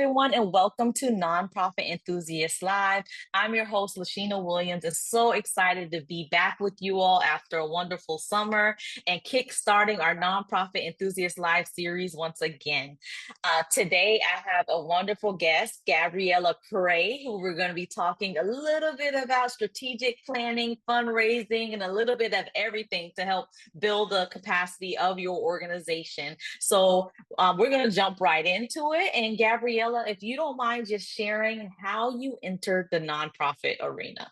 Everyone, and welcome to Nonprofit Enthusiast Live. I'm your host, Lasheena Williams, and so excited to be back with you all after a wonderful summer and kick-starting our Nonprofit Enthusiast Live series once again. Today, I have a wonderful guest, Gabriella Cray, who we're going to be talking a little bit about strategic planning, fundraising, and a little bit of everything to help build the capacity of your organization. We're going to jump right into it. And Gabriella, if you don't mind just sharing how you entered the nonprofit arena.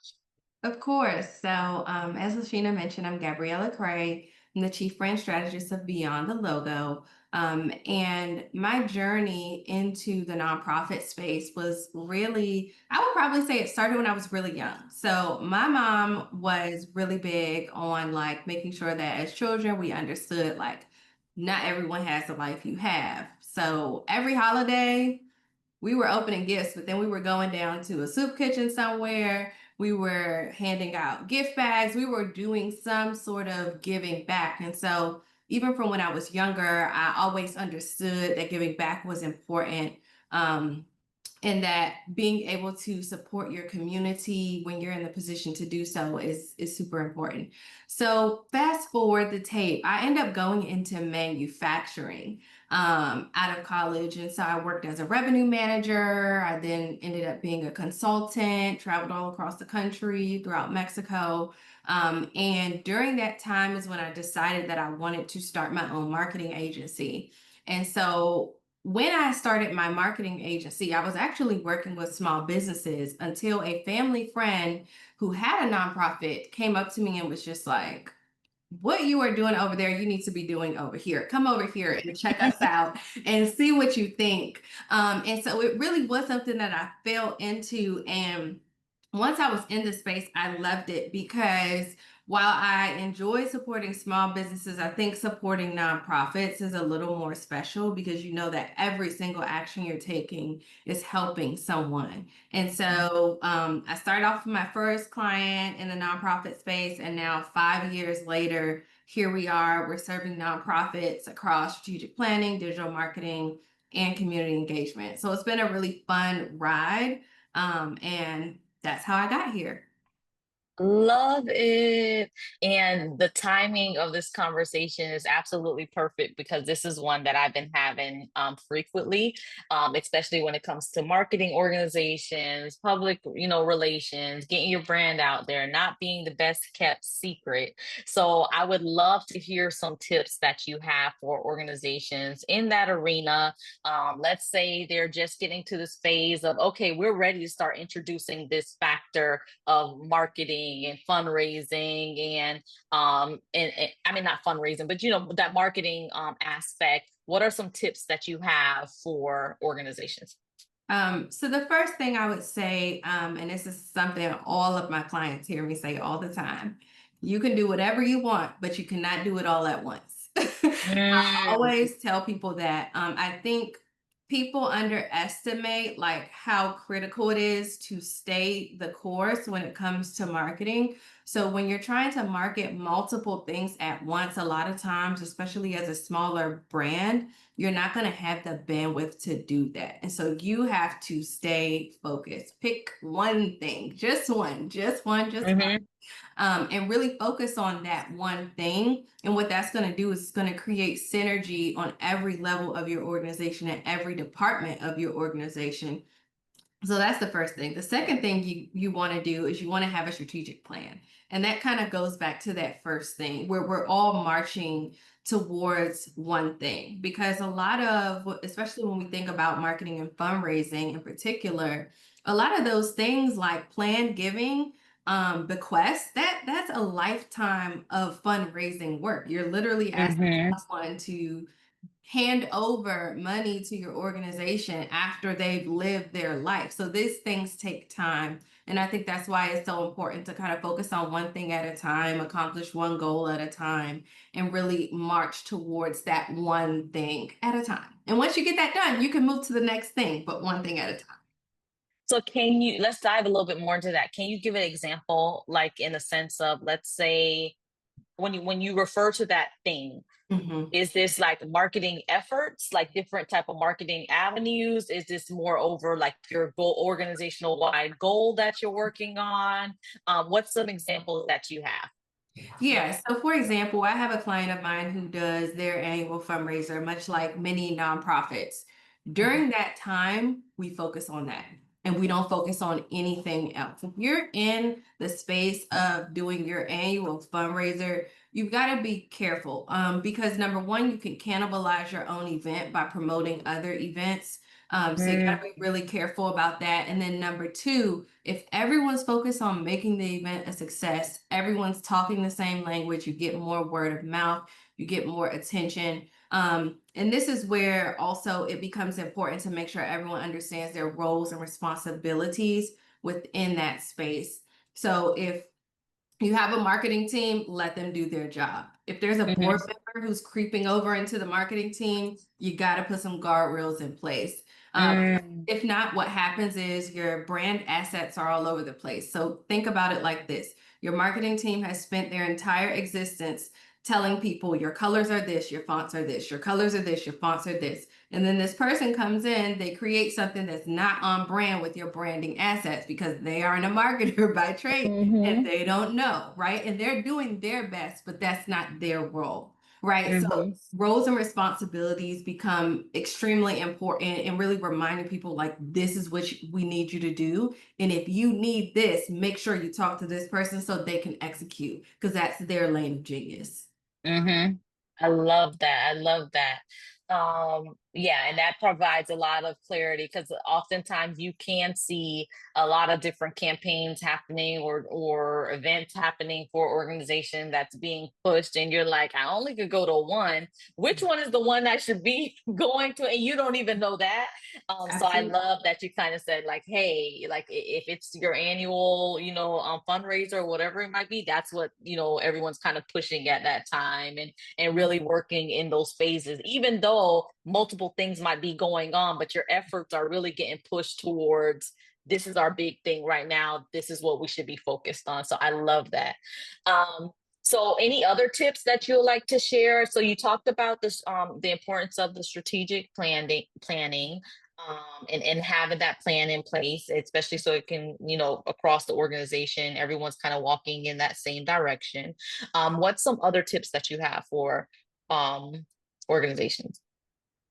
Of course. As Lasheena mentioned, I'm Gabriella Cray. I'm the Chief Brand Strategist of Beyond the Logo. And my journey into the nonprofit space was really, I would probably say it started when I was really young. So my mom was really big on like making sure that as children, we understood like not everyone has the life you have. So every holiday, we were opening gifts, but then we were going down to a soup kitchen somewhere. We were handing out gift bags. We were doing some sort of giving back. And so, even from when I was younger, I always understood that giving back was important. And that being able to support your community when you're in the position to do so is super important. So fast forward the tape, I end up going into manufacturing out of college, and so I worked as a revenue manager. I then ended up being a consultant, traveled all across the country, throughout Mexico. And during that time is when I decided that I wanted to start my own marketing agency. And so when I started my marketing agency, I was actually working with small businesses until a family friend who had a nonprofit came up to me and was just like, what you are doing over there, you need to be doing over here. Come over here and check us out and see what you think. And so it really was something that I fell into. And once I was in the space, I loved it because while I enjoy supporting small businesses, I think supporting nonprofits is a little more special because you know that every single action you're taking is helping someone. And so I started off with my first client in the nonprofit space, and now 5 years later, here we are. We're serving nonprofits across strategic planning, digital marketing, and community engagement. So it's been a really fun ride. And that's how I got here. Love it. And the timing of this conversation is absolutely perfect because this is one that I've been having frequently, especially when it comes to marketing organizations, public, relations, getting your brand out there, not being the best kept secret. So I would love to hear some tips that you have for organizations in that arena. Let's say they're just getting to this phase of, okay, we're ready to start introducing this factor of marketing and fundraising and I mean not fundraising, but that marketing aspect. What are some tips that you have for organizations? So the first thing I would say, and this is something all of my clients hear me say all the time, you can do whatever you want, but you cannot do it all at once. I Mm, always tell people that I think people underestimate like how critical it is to stay the course when it comes to marketing. So when you're trying to market multiple things at once, a lot of times, especially as a smaller brand, you're not going to have the bandwidth to do that. And so you have to stay focused. Pick one thing, just one, mhm. and really focus on that one thing. And what that's going to do is it's going to create synergy on every level of your organization and every department of your organization. So that's the first thing. The second thing you want to do is you want to have a strategic plan. And that kind of goes back to that first thing where we're all marching towards one thing. Because a lot of, especially when we think about marketing and fundraising in particular, a lot of those things like planned giving, bequests, that's a lifetime of fundraising work. You're literally asking Mhm. someone to hand over money to your organization after they've lived their life. So these things take time. And I think that's why it's so important to kind of focus on one thing at a time, accomplish one goal at a time, and really march towards that one thing at a time. And once you get that done, you can move to the next thing, but one thing at a time. So let's dive a little bit more into that. Can you give an example, like in the sense of, let's say, when you refer to that thing, Mhm. is this like marketing efforts, like different type of marketing avenues? Is this more over like your goal, organizational wide goal that you're working on? What's some examples that you have? Yeah. So, for example, I have a client of mine who does their annual fundraiser, much like many nonprofits. Mhm. During that time, we focus on that and we don't focus on anything else. If you're in the space of doing your annual fundraiser, you've got to be careful because number one, you can cannibalize your own event by promoting other events. So you got to Mm, be really careful about that. And then number two, if everyone's focused on making the event a success, everyone's talking the same language, you get more word of mouth, you get more attention. And this is where also it becomes important to make sure everyone understands their roles and responsibilities within that space. So if you have a marketing team, let them do their job. If there's a board mhm, member who's creeping over into the marketing team, you got to put some guardrails in place. mm, If not, what happens is your brand assets are all over the place. So think about it like this: your marketing team has spent their entire existence telling people your colors are this, your fonts are this, your colors are this, your fonts are this. And then this person comes in, they create something that's not on brand with your branding assets because they aren't a marketer by trade and mhm, they don't know, right? And they're doing their best, but that's not their role, right? So mhm, roles and responsibilities become extremely important and really reminding people like this is what we need you to do. And if you need this, make sure you talk to this person so they can execute because that's their lane of genius. mhm. I love that. I love that. Yeah, and that provides a lot of clarity because oftentimes you can see a lot of different campaigns happening or events happening for organization that's being pushed, and you're like, I only could go to one. Which one is the one I should be going to? And you don't even know that. So I Absolutely. love that you kind of said like, hey, like if it's your annual, fundraiser or whatever it might be, that's what everyone's kind of pushing at that time, and really working in those phases, even though multiple things might be going on, but your efforts are really getting pushed towards this is our big thing right now. This is what we should be focused on. So I love that. So any other tips that you would like to share? So you talked about this, the importance of the strategic planning, and having that plan in place, especially so it can, across the organization, everyone's kind of walking in that same direction. What's some other tips that you have for um, organizations?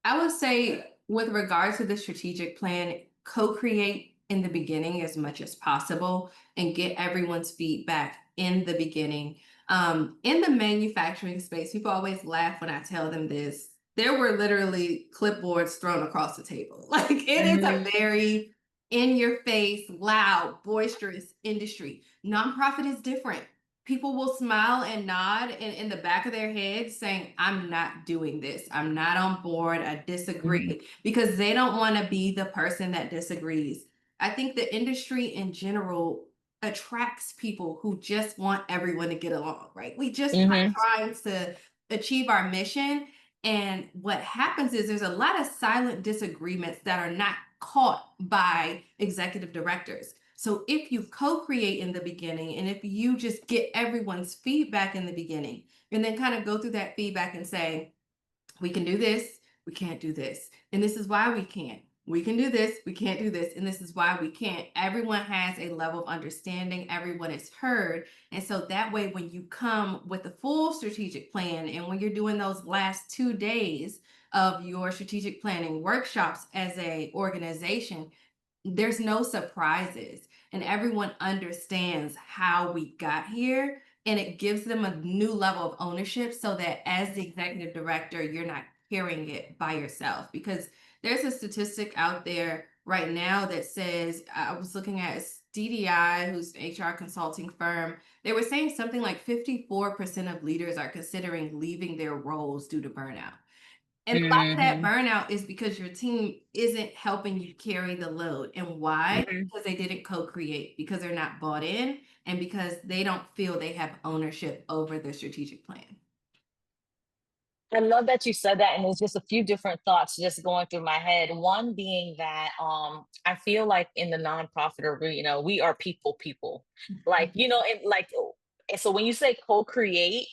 I would say, with regards to the strategic plan, co create in the beginning as much as possible and get everyone's feedback in the beginning. In the manufacturing space, people always laugh when I tell them this. There were literally clipboards thrown across the table. Like, it is a Mhm, very in your face, loud, boisterous industry. Nonprofit is different. People will smile and nod in the back of their head saying, I'm not doing this. I'm not on board. I mhm, disagree because they don't want to be the person that disagrees. I think the industry in general attracts people who just want everyone to get along, right? We just are mhm, trying to achieve our mission. And what happens is there's a lot of silent disagreements that are not caught by executive directors. So if you co-create in the beginning and if you just get everyone's feedback in the beginning and then kind of go through that feedback and say, we can do this, we can't do this. And this is why we can't. We can do this, we can't do this, and this is why we can't. Everyone has a level of understanding, everyone is heard. And so that way, when you come with a full strategic plan, and when you're doing those last 2 days of your strategic planning workshops as a organization, there's no surprises and everyone understands how we got here, and it gives them a new level of ownership so that as the executive director you're not carrying it by yourself. Because there's a statistic out there right now that says, I was looking at DDI, who's an HR consulting firm. They were saying something like 54% of leaders are considering leaving their roles due to burnout. And a lot of that mhm, burnout is because your team isn't helping you carry the load. And why? mhm. Because they didn't co-create, because they're not bought in, and because they don't feel they have ownership over their strategic plan. I love that you said that, and there's just a few different thoughts just going through my head. One being that I feel like in the nonprofit arena, we are people, like and like, and so when you say co-create,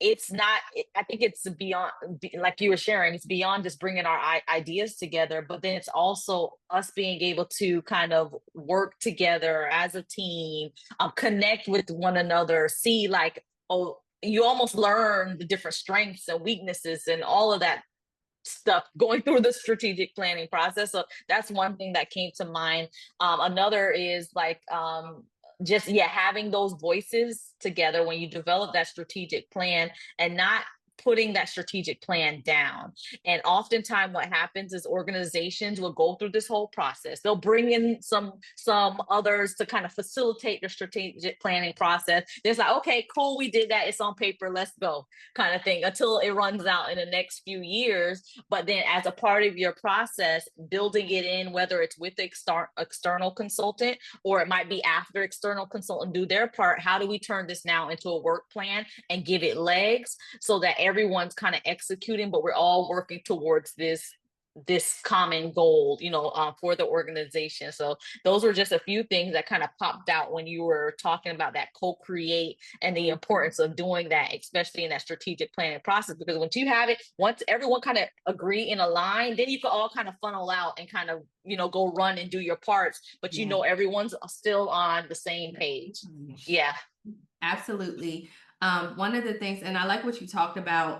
it's not, I think it's beyond, like you were sharing, it's beyond just bringing our ideas together, but then it's also us being able to kind of work together as a team, connect with one another, see like, oh, you almost learn the different strengths and weaknesses and all of that stuff going through the strategic planning process. So that's one thing that came to mind. Another is like, just yeah, having those voices together when you develop that strategic plan, and not putting that strategic plan down. And oftentimes what happens is organizations will go through this whole process. They'll bring in some others to kind of facilitate the strategic planning process. There's like, okay, cool, we did that, it's on paper, let's go, kind of thing, until it runs out in the next few years. But then as a part of your process, building it in, whether it's with the external consultant, or it might be after external consultant do their part, how do we turn this now into a work plan and give it legs, so that everyone's kind of executing, but we're all working towards this common goal, for the organization. So those were just a few things that kind of popped out when you were talking about that co-create and the importance of doing that, especially in that strategic planning process. Because once you have it, once everyone kind of agree in a line, then you can all kind of funnel out and kind of, go run and do your parts, but Yeah. everyone's still on the same page. Yeah. Absolutely. One of the things, and I like what you talked about,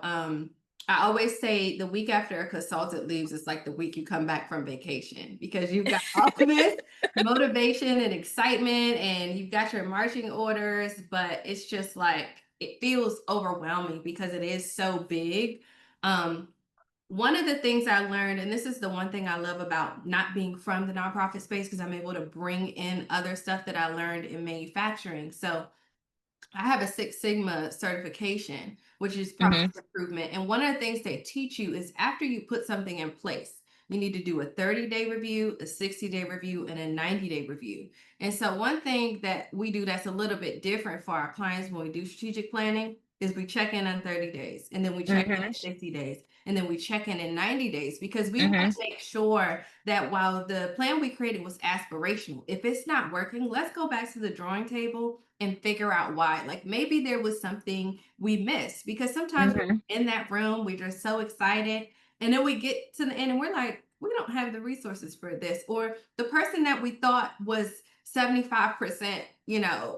I always say the week after a consultant leaves, it's like the week you come back from vacation, because you've got all of this motivation and excitement and you've got your marching orders, but it's just like, it feels overwhelming because it is so big. One of the things I learned, and this is the one thing I love about not being from the nonprofit space, because I'm able to bring in other stuff that I learned in manufacturing. So I have a Six Sigma certification, which is process Hmm. improvement. And one of the things they teach you is, after you put something in place, you need to do a 30-day review, a 60-day review, and a 90-day review. And so one thing that we do that's a little bit different for our clients when we do strategic planning is we check in on 30 days, and then we check in Hmm. at 60 days, and then we check in 90 days, because we want Hmm. to make sure that while the plan we created was aspirational, if it's not working, let's go back to the drawing table and figure out why. Like, maybe there was something we missed, because sometimes we're Hmm. in that room, we're just so excited, and then we get to the end and we're like, we don't have the resources for this, or the person that we thought was 75%,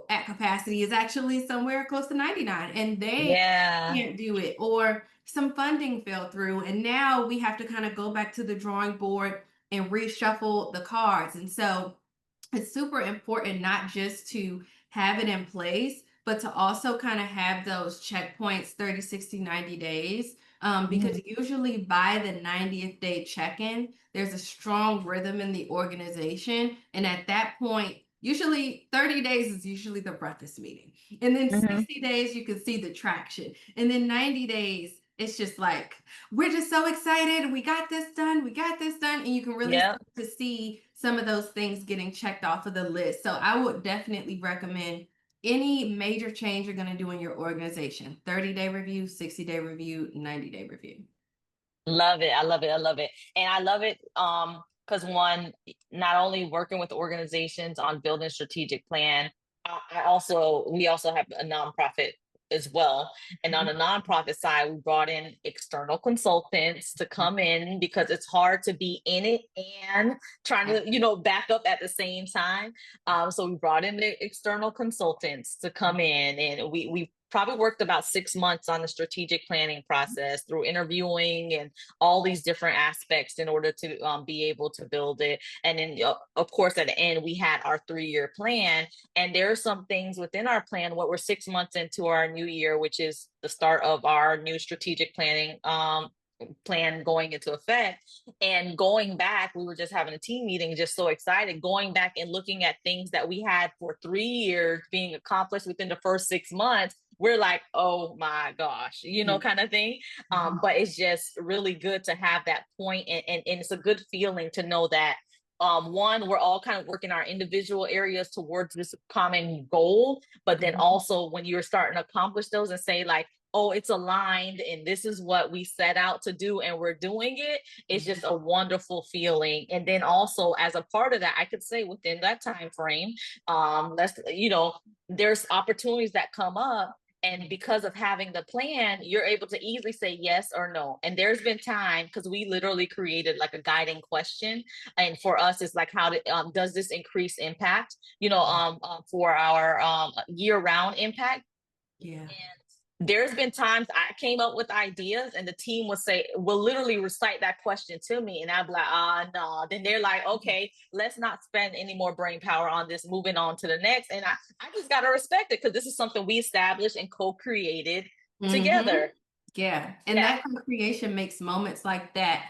at capacity, is actually somewhere close to 99, and they Yeah. can't do it, or some funding fell through, and now we have to kind of go back to the drawing board and reshuffle the cards. And so it's super important not just to have it in place, but to also kind of have those checkpoints 30, 60, 90 days. Because Mhm. usually by the 90th day check-in, there's a strong rhythm in the organization. And at that point, usually 30 days is usually the breakfast meeting. And then Mhm. 60 days, you can see the traction. And then 90 days, it's just like, we're just so excited. We got this done. We got this done. And you can really Yeah. start to see some of those things getting checked off of the list. So I would definitely recommend any major change you're going to do in your organization: 30-day review, 60-day review, 90-day review. Love it. I love it. I love it. And I love it because one, not only working with organizations on building a strategic plan, we also have a nonprofit as well. And on Mhm. the nonprofit side, we brought in external consultants to come in, because it's hard to be in it and trying to, back up at the same time. So we brought in the external consultants to come in, and we probably worked about 6 months on the strategic planning process through interviewing and all these different aspects in order to be able to build it. And then, of course, at the end, we had our 3-year plan. And there are some things within our plan, what we're 6 months into our new year, which is the start of our new strategic planning plan going into effect. And going back, we were just having a team meeting, just so excited, going back and looking at things that we had for 3 years being accomplished within the first 6 months. We're like, oh my gosh, kind of thing. But it's just really good to have that point, and it's a good feeling to know that one, we're all kind of working our individual areas towards this common goal, but then Mhm. also when you're starting to accomplish those and say like, oh, it's aligned and this is what we set out to do and we're doing it, it's just a wonderful feeling. And then also as a part of that, I could say within that time frame, let's, there's opportunities that come up, And because of having the plan, you're able to easily say yes or no. And there's been time because we literally created like a guiding question. And for us, it's like, does this increase impact, for our year round impact? Yeah. There's been times I came up with ideas and the team will literally recite that question to me. And I'd be like, no. Then they're like, okay, let's not spend any more brain power on this, moving on to the next. And I just got to respect it because this is something we established and co created Hmm. together. Yeah. And Yeah. that co-creation makes moments like that,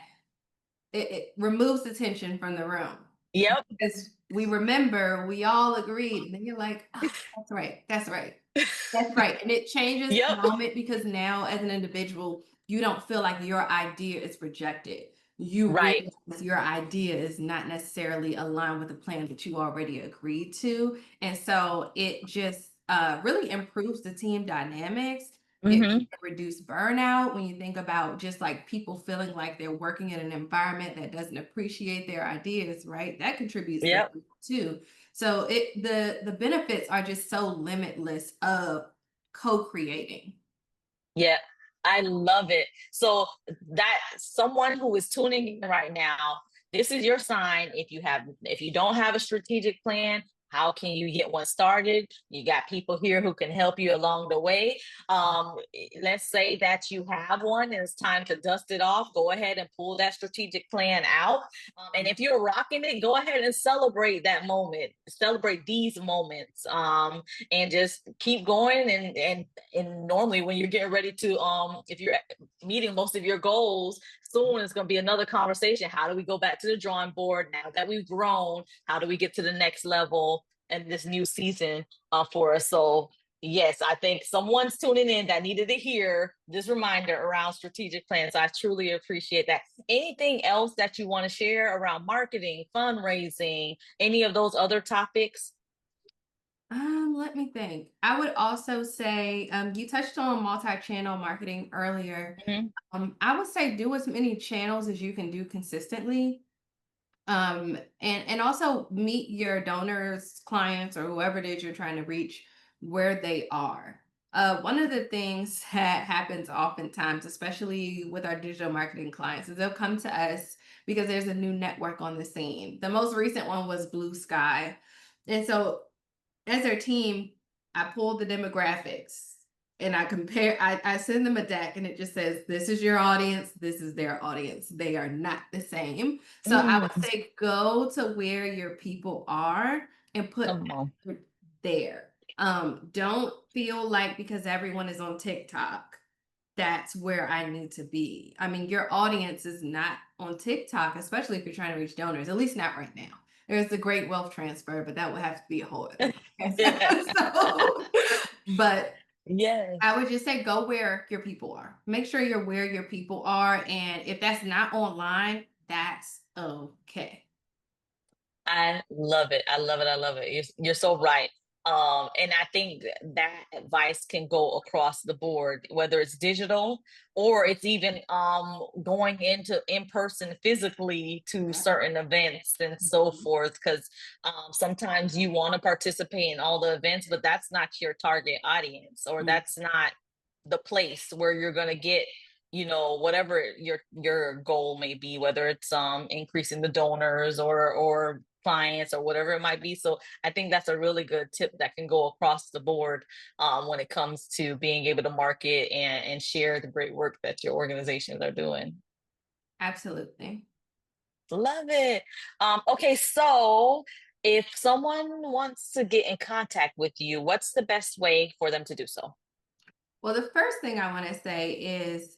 it removes the tension from the room. Yep. Because we remember we all agreed. And then you're like, oh, that's right. That's right. That's right. And it changes the Yep. moment because now, as an individual, you don't feel like your idea is rejected. You Right. realize your idea is not necessarily aligned with the plan that you already agreed to. And so it just really improves the team dynamics. It Hmm. can reduce burnout when you think about just like people feeling like they're working in an environment that doesn't appreciate their ideas, right? That contributes to Yep. burnout too. So the benefits are just so limitless of co-creating. Yeah, I love it. So that someone who is tuning in right now, this is your sign. If you don't have a strategic plan, how can you get one started? You got people here who can help you along the way. Let's say that you have one and it's time to dust it off. Go ahead and pull that strategic plan out. And if you're rocking it, go ahead and celebrate that moment. Celebrate these moments. And just keep going and normally when you're getting ready to if you're meeting most of your goals soon, it's going to be another conversation. How do we go back to the drawing board now that we've grown? How do we get to the next level and this new season for us? So yes, I think someone's tuning in that needed to hear this reminder around strategic plans. I truly appreciate that. Anything else that you want to share around marketing, fundraising, any of those other topics? Let me think. I would also say, you touched on multi-channel marketing earlier. Mhm. I would say do as many channels as you can do consistently. And also meet your donors, clients, or whoever it is you're trying to reach where they are. One of the things that happens oftentimes, especially with our digital marketing clients, is they'll come to us because there's a new network on the scene. The most recent one was Blue Sky. And so as their team, I pulled the demographics and I send them a deck and it just says, this is your audience, this is their audience. They are not the same. So I would Mm, say go to where your people are and put come on. effort there. Don't feel like because everyone is on TikTok, that's where I need to be. I mean, your audience is not on TikTok, especially if you're trying to reach donors, at least not right now. There's the great wealth transfer, but that would have to be a whole other Yeah. podcast. So, but I Yes. would just say go where your people are. Make sure you're where your people are. And if that's not online, that's okay. I love it. I love it. I love it. You're so right. And I think that advice can go across the board, whether it's digital or it's even going into in person physically to Yeah. certain events and so Mhm. forth. Because sometimes you want to participate in all the events, but that's not your target audience, or Mm. that's not the place where you're going to get whatever your goal may be, whether it's increasing the donors or clients or whatever it might be. So I think that's a really good tip that can go across the board when it comes to being able to market and share the great work that your organizations are doing. Absolutely. Love it. Okay, so if someone wants to get in contact with you, what's the best way for them to do so? Well, the first thing I want to say is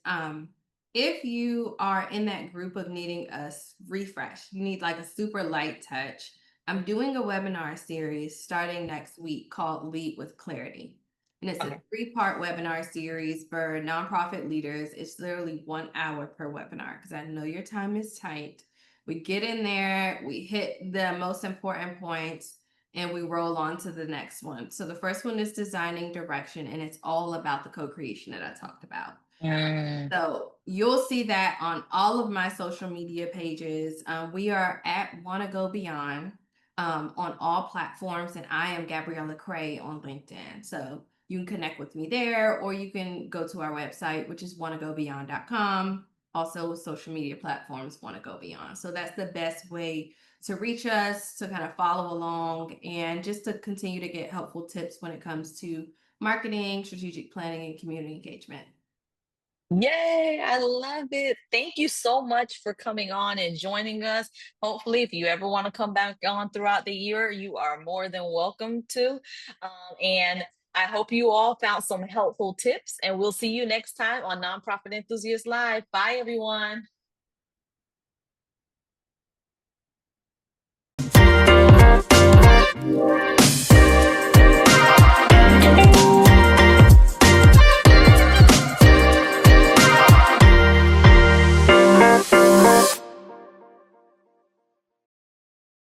if you are in that group of needing a refresh, you need like a super light touch. I'm doing a webinar series starting next week called Lead with Clarity. And it's a Okay. 3-part webinar series for nonprofit leaders. It's literally 1 hour per webinar because I know your time is tight. We get in there, we hit the most important points and we roll on to the next one. So the first one is designing direction, and it's all about the co-creation that I talked about. Mm, So you'll see that on all of my social media pages. We are at Wanna Go Beyond on all platforms, and I am Gabriella Cray on LinkedIn. So You can connect with me there, or you can go to our website, which is wannagobeyond.com. Also, social media platforms want to go beyond. So that's the best way to reach us, to kind of follow along, and just to continue to get helpful tips when it comes to marketing, strategic planning, and community engagement. Yay, I love it. Thank you so much for coming on and joining us. Hopefully, if you ever want to come back on throughout the year, you are more than welcome to. And I hope you all found some helpful tips, and we'll see you next time on Nonprofit Enthusiast Live. Bye, everyone.